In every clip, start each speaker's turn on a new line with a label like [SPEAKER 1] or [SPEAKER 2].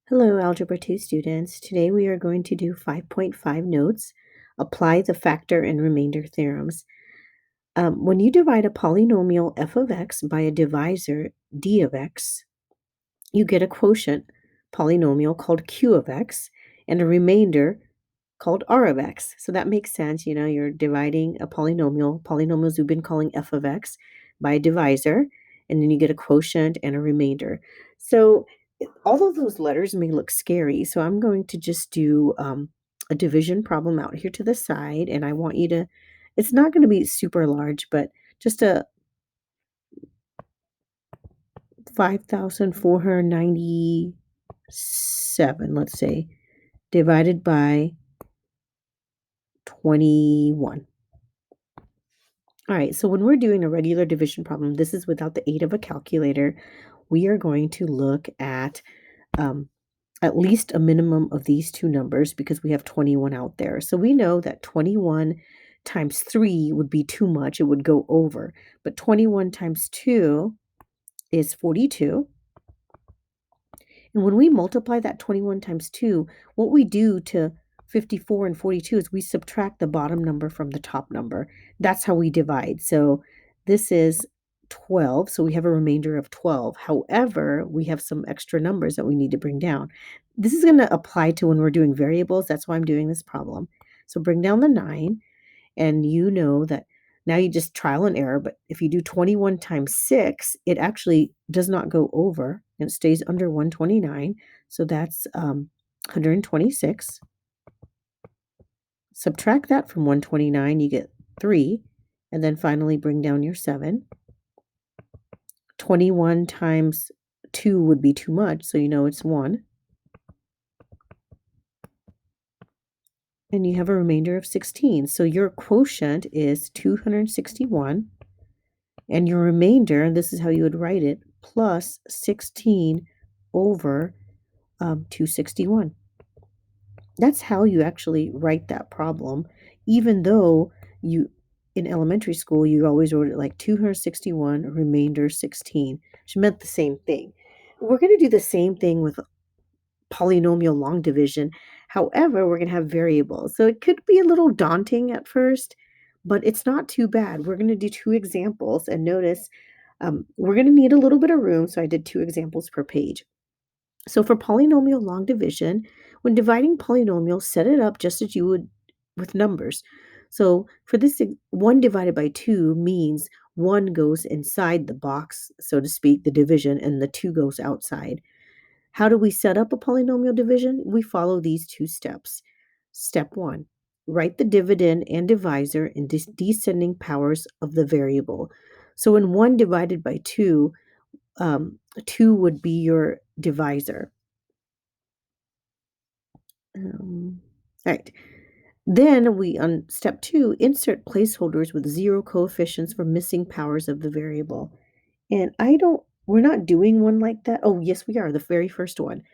[SPEAKER 1] Hello, Algebra 2 students. Today we are going to do 5.5 notes, apply the factor and remainder theorems. When you divide a polynomial f of x by a divisor d of x, you get a quotient polynomial called q of x and a remainder called r of x. So that makes sense. You're dividing a polynomial, polynomials we've been calling f of x, by a divisor, and then you get a quotient and a remainder. So all of those letters may look scary. So I'm going to just do a division problem out here to the side, and I want you to, it's not going to be super large, but just a 5,497, let's say, divided by 21. All right, so when we're doing a regular division problem, this is without the aid of a calculator, we are going to look um, at least a minimum of these two numbers because we have 21 out there. So we know that 21 times 3 would be too much, it would go over. But 21 times 2 is 42. And when we multiply that 21 times 2, what we do to 54 and 42 is we subtract the bottom number from the top number. That's how we divide. So this is 12, so we have a remainder of 12. However, we have some extra numbers that we need to bring down. This is going to apply to when we're doing variables. That's why I'm doing this problem. So bring down the 9, and you know that now you just trial and error, but if you do 21 times 6, it actually does not go over and it stays under 129. So that's 126. Subtract that from 129, you get 3. And then finally bring down your 7. 21 times 2 would be too much, so you know it's 1. And you have a remainder of 16. So your quotient is 261. And your remainder, and this is how you would write it, plus 16 over 261. That's how you actually write that problem, even though in elementary school, you always wrote it like 261, remainder 16, which meant the same thing. We're going to do the same thing with polynomial long division. However, we're going to have variables. So it could be a little daunting at first, but it's not too bad. We're going to do 2 examples, and notice we're going to need a little bit of room, so I did 2 examples per page. So for polynomial long division, when dividing polynomials, set it up just as you would with numbers. So for this, 1 divided by 2 means 1 goes inside the box, so to speak, the division, and the 2 goes outside. How do we set up a polynomial division? We follow these 2 steps. Step 1, write the dividend and divisor in descending powers of the variable. So in 1 divided by 2, 2 would be your divisor. All right. Then we, on step 2, insert placeholders with 0 coefficients for missing powers of the variable. And we're not doing one like that. Oh, yes, we are, the very first one.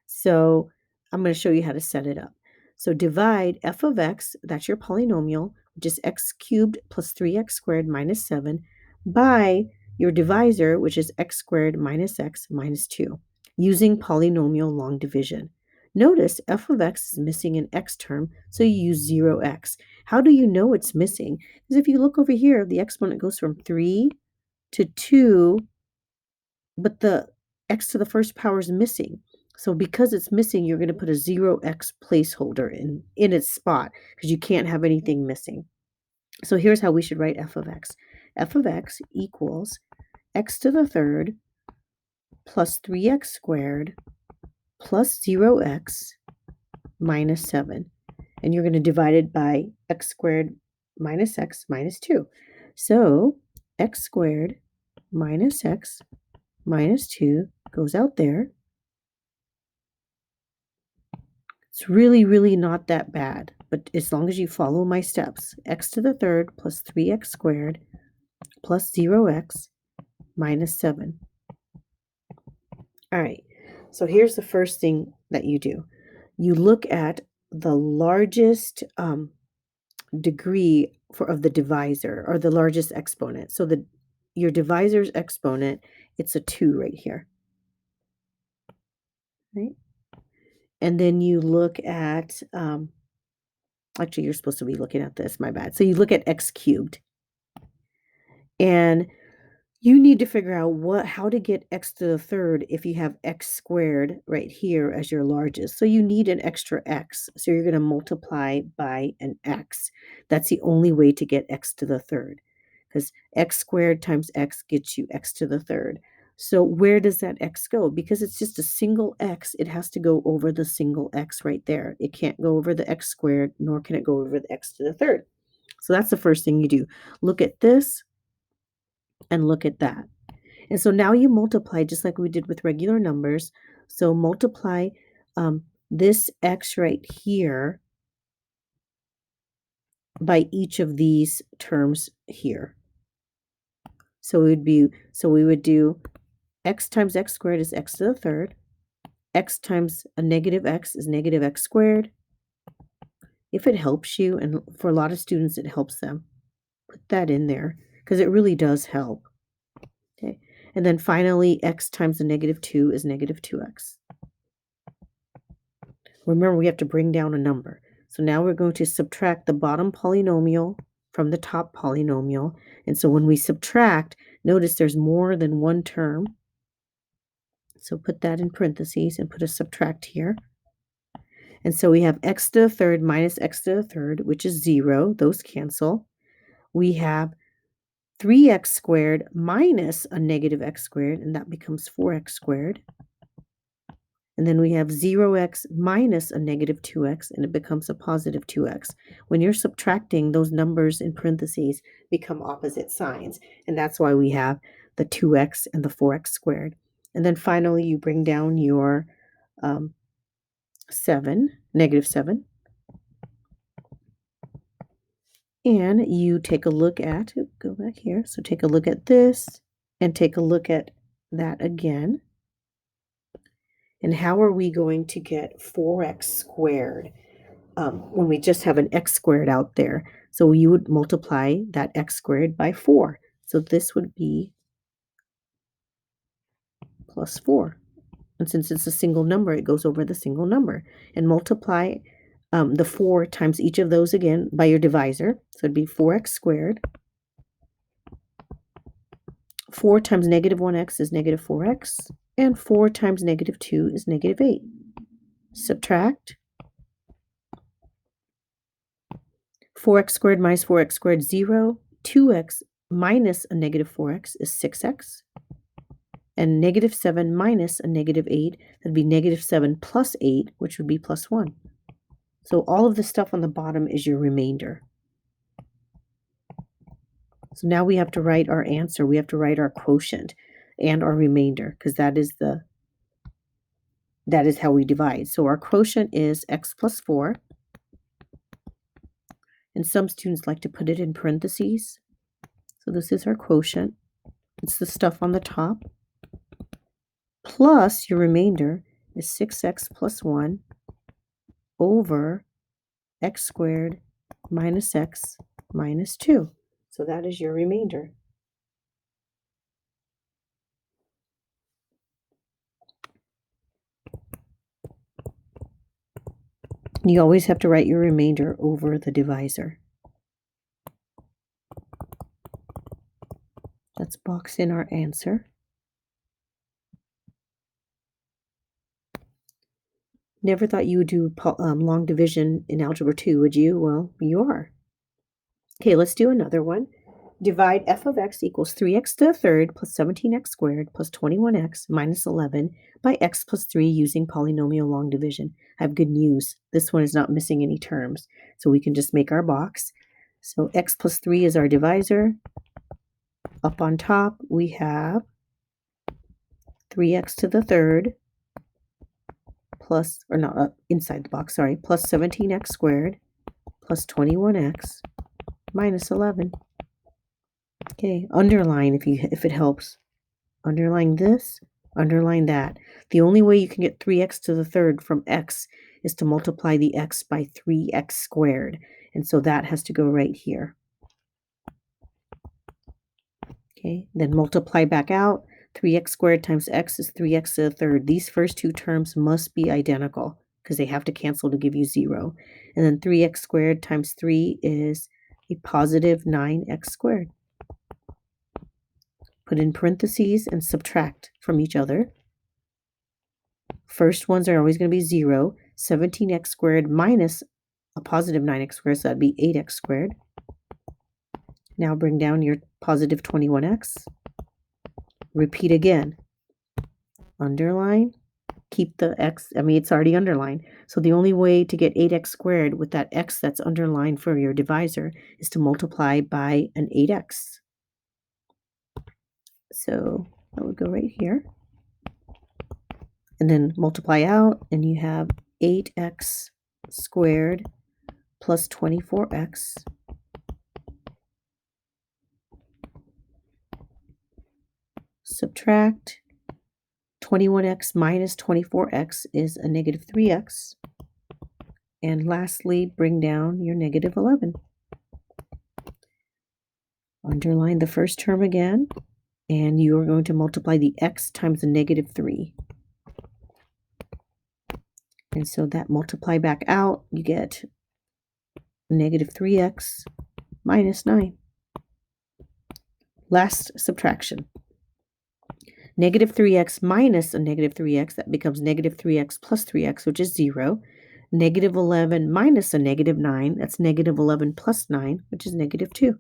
[SPEAKER 1] So I'm going to show you how to set it up. So divide f of x, that's your polynomial, which is x cubed plus 3x squared minus 7, by your divisor, which is x squared minus x minus 2, using polynomial long division. Notice f of x is missing an x term, so you use 0x. How do you know it's missing? Because if you look over here, the exponent goes from 3 to 2, but the x to the first power is missing. So because it's missing, you're going to put a 0x placeholder in its spot because you can't have anything missing. So here's how we should write f of x. F of x equals x to the third plus 3x squared plus 0x minus 7. And you're going to divide it by x squared minus x minus 2. So x squared minus x minus 2 goes out there. It's really, really not that bad, but as long as you follow my steps, x to the third plus 3x squared plus 0x minus 7. All right, so here's the first thing that you do. You look at the largest degree of the divisor, or the largest exponent. So your divisor's exponent, it's a 2 right here. Right? And then you look at, actually, you're supposed to be looking at this, my bad. So you look at x cubed. And you need to figure out how to get x to the third if you have x squared right here as your largest. So you need an extra x. So you're going to multiply by an x. That's the only way to get x to the third, because x squared times x gets you x to the third. So where does that x go? Because it's just a single x, it has to go over the single x right there. It can't go over the x squared, nor can it go over the x to the third. So that's the first thing you do. Look at this and look at that. And so now you multiply just like we did with regular numbers. So multiply this x right here by each of these terms here. So we would do x times x squared is x to the third. X times a negative x is negative x squared. If it helps you, and for a lot of students it helps them, put that in there because it really does help. Okay. And then finally, x times a negative 2 is negative 2x. Remember, we have to bring down a number. So now we're going to subtract the bottom polynomial from the top polynomial. And so when we subtract, notice there's more than one term. So put that in parentheses and put a subtract here. And so we have x to the third minus x to the third, which is 0. Those cancel. We have 3x squared minus a negative x squared, and that becomes 4x squared. And then we have 0x minus a negative 2x, and it becomes a positive 2x. When you're subtracting, those numbers in parentheses become opposite signs. And that's why we have the 2x and the 4x squared. And then finally, you bring down your 7, negative 7. And you take a look at, go back here. So take a look at this and take a look at that again. And how are we going to get 4x squared when we just have an x squared out there? So you would multiply that x squared by 4. So this would be plus 4. And since it's a single number, it goes over the single number. And multiply the 4 times each of those again by your divisor. So it'd be 4x squared. 4 times negative 1x is negative 4x. And 4 times negative 2 is negative 8. Subtract. 4x squared minus 4x squared, 0. 2x minus a negative 4x is 6x. And negative 7 minus a negative 8, that'd be negative 7 plus 8, which would be plus 1. So all of the stuff on the bottom is your remainder. So now we have to write our answer. We have to write our quotient and our remainder, because that is how we divide. So our quotient is x plus 4. And some students like to put it in parentheses. So this is our quotient. It's the stuff on the top. Plus your remainder is 6x plus 1 over x squared minus x minus 2. So that is your remainder. You always have to write your remainder over the divisor. Let's box in our answer. Never thought you would do long division in Algebra 2, would you? Well, you are. Okay, let's do another one. Divide f of x equals 3x to the third plus 17x squared plus 21x minus 11 by x plus 3 using polynomial long division. I have good news. This one is not missing any terms, so we can just make our box. So x plus 3 is our divisor. Up on top, we have 3x to the third plus, or not, inside the box, sorry, plus 17x squared plus 21x minus 11. Okay, underline if it helps. Underline this, underline that. The only way you can get 3x to the third from x is to multiply the x by 3x squared. And so that has to go right here. Okay, then multiply back out. 3x squared times x is 3x to the third. These first two terms must be identical. because they have to cancel to give you 0. And then 3x squared times 3 is a positive 9x squared. Put in parentheses and subtract from each other. First ones are always going to be 0. 17x squared minus a positive 9x squared, so that'd be 8x squared. Now bring down your positive 21x. Repeat again. Underline. Keep the x, it's already underlined. So the only way to get 8x squared with that x that's underlined for your divisor is to multiply by an 8x. So that would go right here. And then multiply out, and you have 8x squared plus 24x subtract 21x minus 24x is a negative 3x. And lastly, bring down your negative 11. Underline the first term again, and you are going to multiply the x times the negative 3. And so that multiply back out, you get negative 3x minus 9. Last subtraction. Negative 3x minus a negative 3x, that becomes negative 3x plus 3x, which is 0. Negative 11 minus a negative 9, that's negative 11 plus 9, which is negative 2.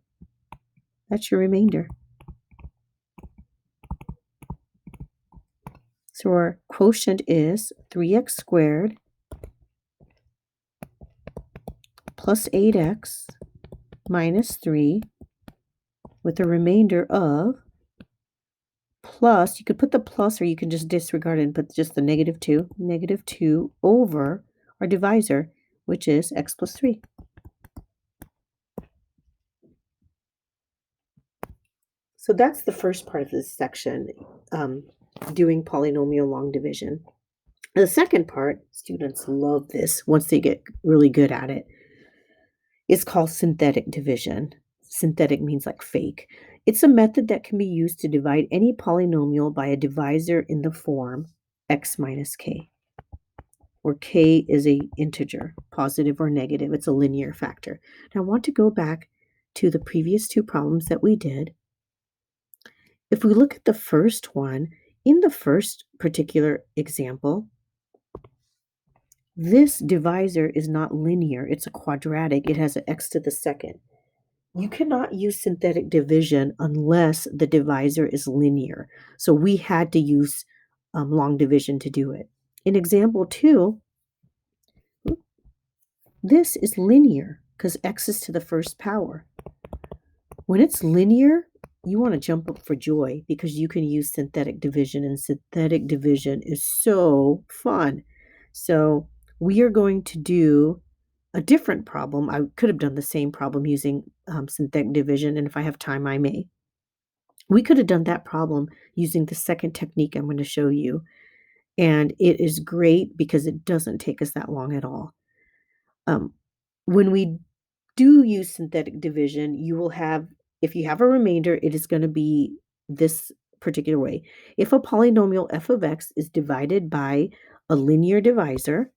[SPEAKER 1] That's your remainder. So our quotient is 3x squared plus 8x minus 3 with a remainder of plus, you could put the plus or you can just disregard it and put just the negative 2 over our divisor, which is x plus 3. So that's the first part of this section, doing polynomial long division. The second part, students love this once they get really good at it. It's called synthetic division. Synthetic means like fake. It's a method that can be used to divide any polynomial by a divisor in the form x minus k, where k is an integer, positive or negative. It's a linear factor. Now I want to go back to the previous two problems that we did. If we look at the first one, in the first particular example, this divisor is not linear. It's a quadratic. It has an x to the second. You cannot use synthetic division unless the divisor is linear. So we had to use long division to do it. In example 2, this is linear because x is to the first power. When it's linear, you want to jump up for joy because you can use synthetic division, and synthetic division is so fun. So we are going to do a different problem. I could have done the same problem using synthetic division, and if I have time, I may. We could have done that problem using the second technique I'm going to show you, and it is great because it doesn't take us that long at all. When we do use synthetic division, you will have, if you have a remainder, it is going to be this particular way. If a polynomial f of x is divided by a linear divisor,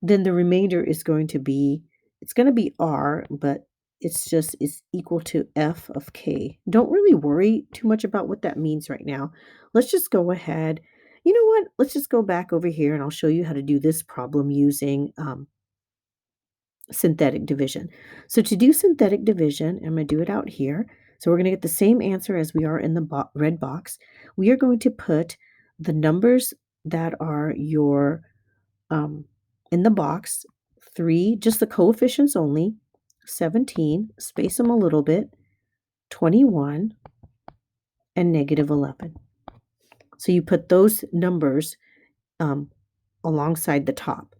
[SPEAKER 1] then the remainder is going to be, it's going to be r, but it's equal to f of k. Don't really worry too much about what that means right now. Let's just go ahead. You know what? Let's just go back over here and I'll show you how to do this problem using synthetic division. So to do synthetic division, I'm going to do it out here. So we're going to get the same answer as we are in the red box. We are going to put the numbers that are your in the box, 3, just the coefficients only, 17, space them a little bit, 21, and negative 11. So you put those numbers alongside the top.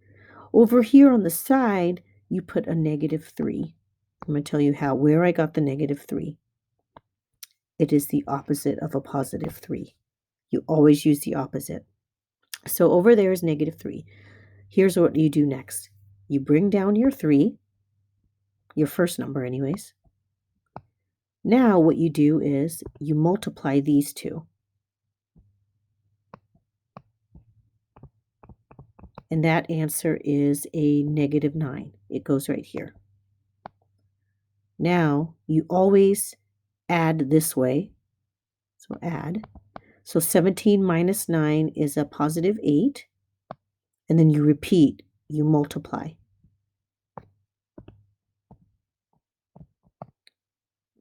[SPEAKER 1] Over here on the side, you put a negative 3. I'm going to tell you where I got the negative 3. It is the opposite of a positive 3. You always use the opposite. So over there is negative 3. Here's what you do next. You bring down your 3, your first number anyways. Now what you do is you multiply these two. And that answer is a negative 9. It goes right here. Now, you always add this way. So add. So 17 minus 9 is a positive 8. And then you repeat, you multiply.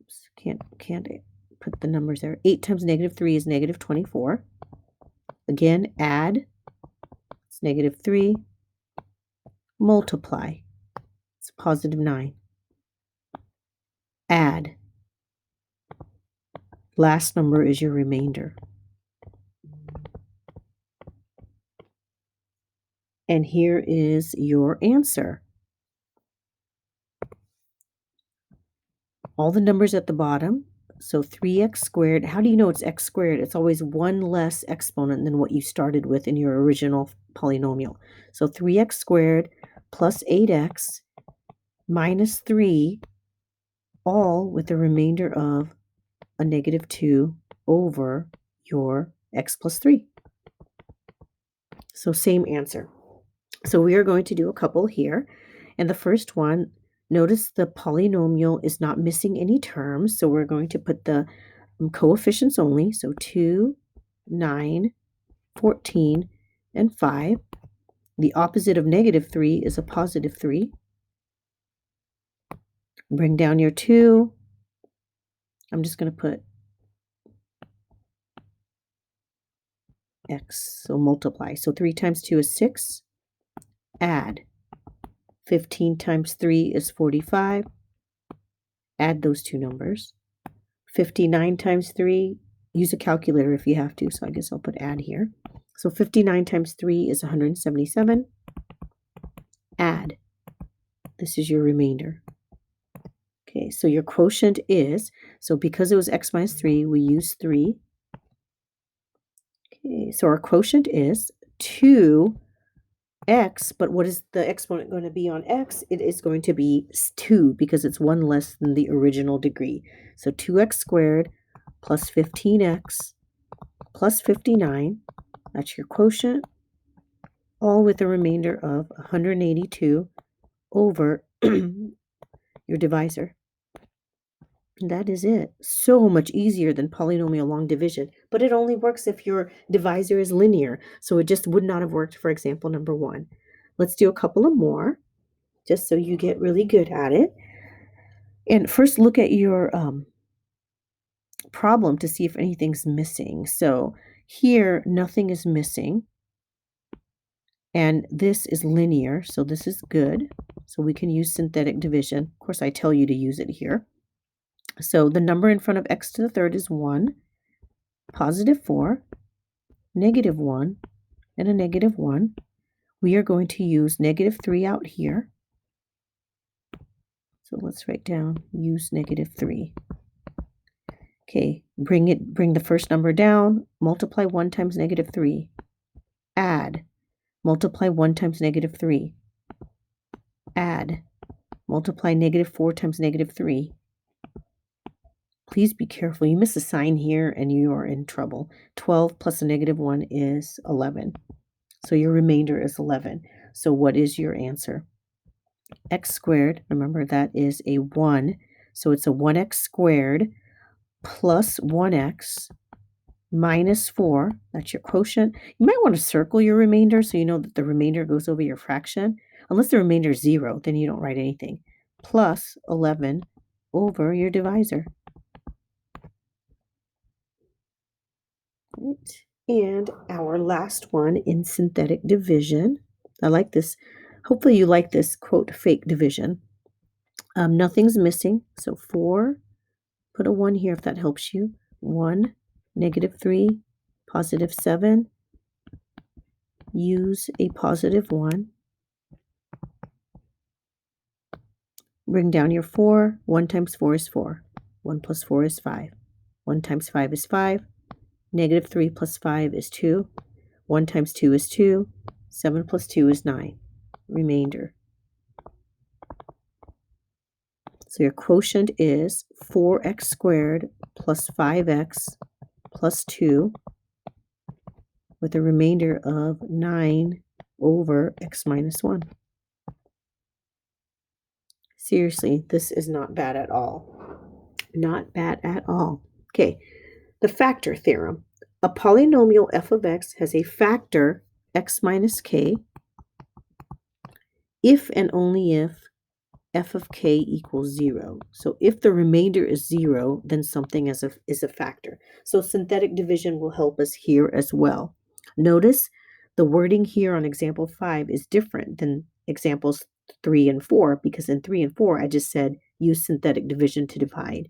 [SPEAKER 1] Oops, can't put the numbers there. 8 times negative 3 is negative 24. Again, add. It's negative 3. Multiply. It's positive 9. Add. Last number is your remainder. And here is your answer. All the numbers at the bottom. So 3x squared. How do you know it's x squared? It's always one less exponent than what you started with in your original polynomial. So 3x squared plus 8x minus 3, all with a remainder of a negative 2 over your x plus 3. So same answer. So we are going to do a couple here. And the first one, notice the polynomial is not missing any terms. So we're going to put the coefficients only. So 2, 9, 14, and 5. The opposite of negative 3 is a positive 3. Bring down your 2. I'm just going to put x, so multiply. So 3 times 2 is 6. Add. 15 times 3 is 45. Add those two numbers. 59 times 3, use a calculator if you have to, so I guess I'll put add here. So 59 times 3 is 177. Add. This is your remainder. Okay, so your quotient is, so because it was x minus 3, we use 3. Okay, so our quotient is 2x, but what is the exponent going to be on x? It is going to be 2 because it's 1 less than the original degree. So 2x squared plus 15x plus 59, that's your quotient, all with a remainder of 182 over your divisor. And that is it. So much easier than polynomial long division, but it only works if your divisor is linear. So it just would not have worked for example number 1. Let's do a couple of more, just so you get really good at it. And first look at your problem to see if anything's missing. So here, nothing is missing. And this is linear, so this is good. So we can use synthetic division. Of course, I tell you to use it here. So the number in front of x to the third is 1, positive 4, negative 1, and a negative 1. We are going to use negative 3 out here. So let's write down use negative 3. Okay, bring the first number down, multiply 1 times negative 3. Add, multiply 1 times negative 3. Add, multiply negative 4 times negative 3. Please be careful. You miss a sign here and you are in trouble. 12 plus a negative 1 is 11. So your remainder is 11. So what is your answer? X squared, remember that is a 1. So it's a 1x squared plus 1x minus 4. That's your quotient. You might want to circle your remainder so you know that the remainder goes over your fraction. Unless the remainder is 0, then you don't write anything. Plus 11 over your divisor. And our last one in synthetic division. I like this. Hopefully you like this, quote, fake division. Nothing's missing. So 4, put a 1 here if that helps you. 1, negative 3, positive 7. Use a positive 1. Bring down your 4. 1 times 4 is 4. 1 plus 4 is 5. 1 times 5 is 5. Negative 3 plus 5 is 2. 1 times 2 is 2. 7 plus 2 is 9. Remainder. So your quotient is 4x squared plus 5x plus 2 with a remainder of 9 over x minus 1. Seriously, this is not bad at all. Not bad at all. Okay, the factor theorem. A polynomial f of x has a factor x minus k if and only if f of k equals 0. So if the remainder is 0, then something is a factor. So synthetic division will help us here as well. Notice the wording here on example 5 is different than examples 3 and 4, because in 3 and 4 I just said use synthetic division to divide.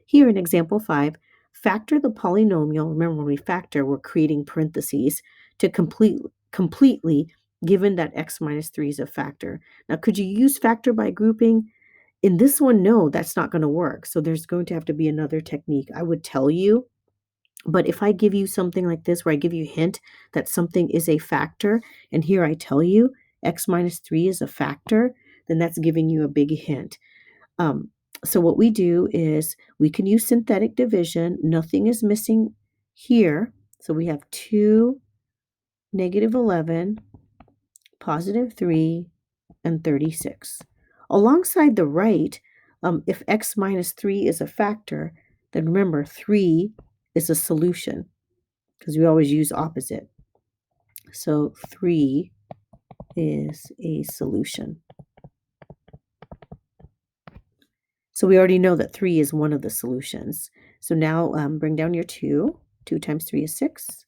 [SPEAKER 1] Here in example 5, factor the polynomial. Remember, when we factor, we're creating parentheses to completely, given that x minus 3 is a factor. Now, could you use factor by grouping? In this one, no, that's not going to work. So there's going to have to be another technique. I would tell you, but if I give you something like this, where I give you a hint that something is a factor, and here I tell you x minus 3 is a factor, then that's giving you a big hint. So what we do is we can use synthetic division. Nothing is missing here. So we have 2, negative 11, positive 3, and 36. Alongside the right, if x minus 3 is a factor, then remember 3 is a solution, because we always use opposite. So 3 is a solution. So we already know that 3 is one of the solutions. So now bring down your 2. 2 times 3 is 6.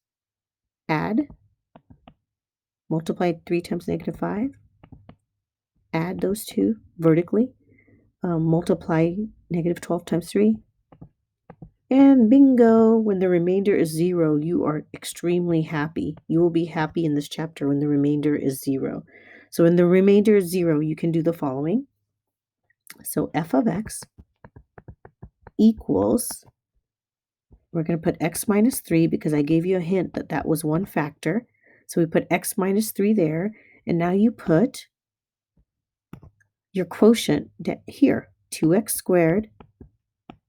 [SPEAKER 1] Add. Multiply 3 times negative 5. Add those two vertically. Multiply negative 12 times 3. And bingo, when the remainder is 0, you are extremely happy. You will be happy in this chapter when the remainder is 0. So when the remainder is 0, you can do the following. So f of x equals, we're going to put x minus 3 because I gave you a hint that that was one factor. So we put x minus 3 there, and now you put your quotient here, 2x squared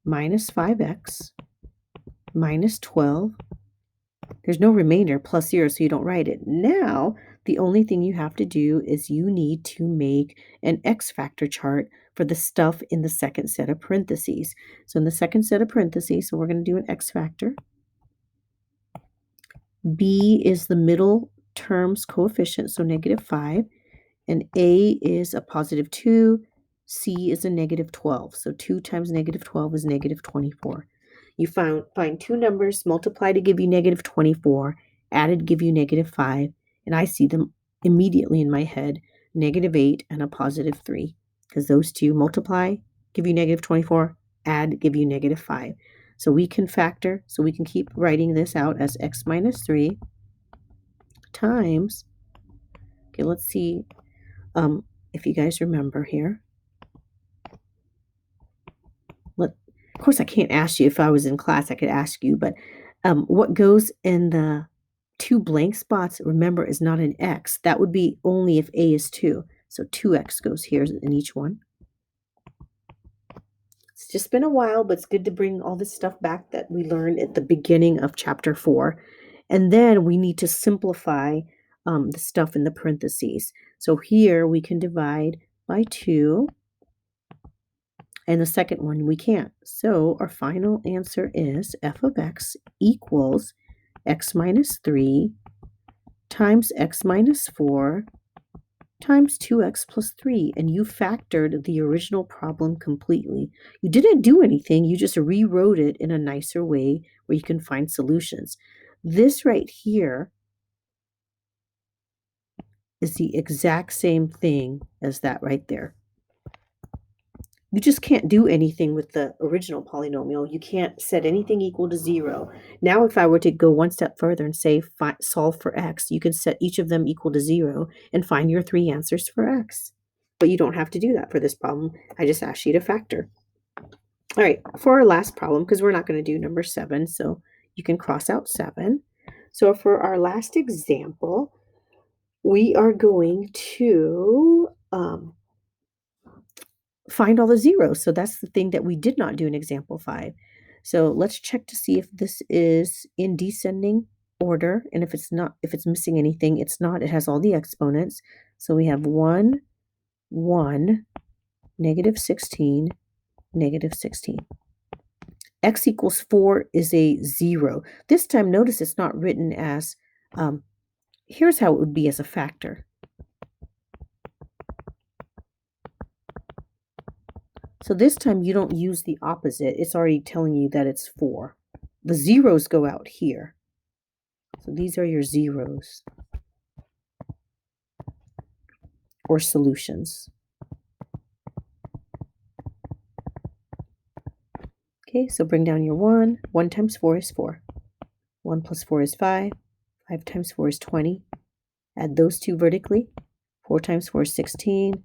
[SPEAKER 1] minus 5x minus 12. There's no remainder, plus 0, so you don't write it. Now, the only thing you have to do is you need to make an x factor chart for the stuff in the second set of parentheses. So in the second set of parentheses, so we're going to do an x factor. B is the middle term's coefficient, so negative 5. And A is a positive 2. C is a negative 12. So 2 times negative 12 is negative 24. You find two numbers, multiply to give you negative 24, added to give you negative 5, and I see them immediately in my head, negative 8 and a positive 3, because those two multiply, give you negative 24, add, give you negative 5. So we can factor, so we can keep writing this out as x minus 3 times, okay, let's see if you guys remember here. Of course, I can't ask you. If I was in class, I could ask you, but what goes in the two blank spots, remember, is not an x. That would be only if a is 2. So 2x goes here in each one. It's just been a while, but it's good to bring all this stuff back that we learned at the beginning of chapter 4. And then we need to simplify the stuff in the parentheses. So here we can divide by 2. And the second one we can't. So our final answer is f of x equals x minus 3 times x minus 4 times 2x plus 3. And you factored the original problem completely. You didn't do anything. You just rewrote it in a nicer way where you can find solutions. This right here is the exact same thing as that right there. You just can't do anything with the original polynomial. You can't set anything equal to 0. Now, if I were to go one step further and say solve for x, you can set each of them equal to 0 and find your 3 answers for x. But you don't have to do that for this problem. I just asked you to factor. All right, for our last problem, because we're not going to do number 7, so you can cross out 7. So for our last example, we are going to find all the zeros. So that's the thing that we did not do in example 5. So let's check to see if this is in descending order, and if it's missing anything, it's not. It has all the exponents. So we have 1, 1, negative 16, negative 16. X equals 4 is a 0. This time, notice it's not written as, here's how it would be as a factor. So this time you don't use the opposite. It's already telling you that it's 4. The zeros go out here. So these are your zeros or solutions. Okay, so bring down your 1. 1 times 4 is 4. 1 plus 4 is 5. 5 times 4 is 20. Add those two vertically. 4 times 4 is 16.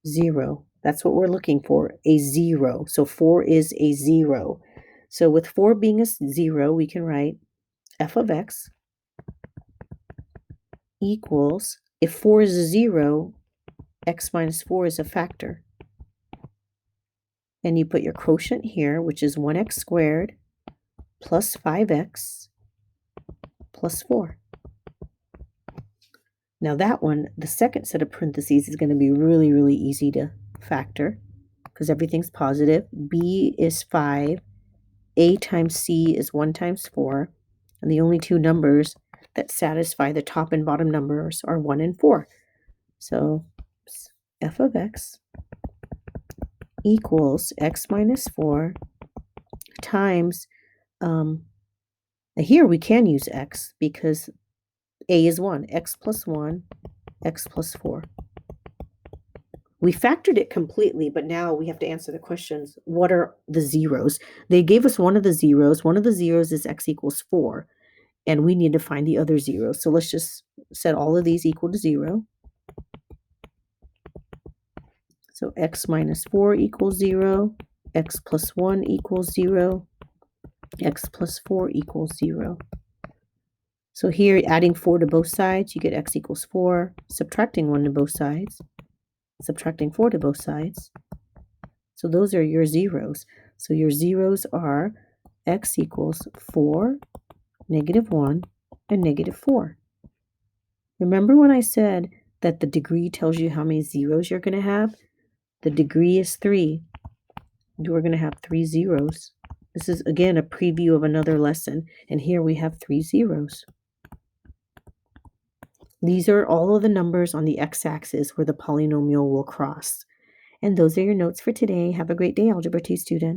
[SPEAKER 1] 0. That's what we're looking for, a 0. So 4 is a 0. So with 4 being a 0, we can write f of x equals, if 4 is a 0, x minus 4 is a factor. And you put your quotient here, which is 1x squared plus 5x plus 4. Now that one, the second set of parentheses is going to be really, really easy to factor because everything's positive. B is 5. A times C is 1 times 4. And the only two numbers that satisfy the top and bottom numbers are 1 and 4. So f of x equals x minus 4 times, here we can use x because a is 1, x plus 1, x plus 4. We factored it completely, but now we have to answer the questions. What are the zeros? They gave us one of the zeros. One of the zeros is x equals 4, and we need to find the other zero. So let's just set all of these equal to 0. So x minus 4 equals 0, x plus 1 equals 0, x plus 4 equals 0. So here, adding 4 to both sides, you get x equals 4, subtracting 1 to both sides, subtracting 4 to both sides. So those are your zeros. So your zeros are x equals 4, negative 1, and negative 4. Remember when I said that the degree tells you how many zeros you're going to have? The degree is 3. We're going to have 3 zeros. This is, again, a preview of another lesson. And here we have 3 zeros. These are all of the numbers on the x-axis where the polynomial will cross. And those are your notes for today. Have a great day, Algebra 2 students.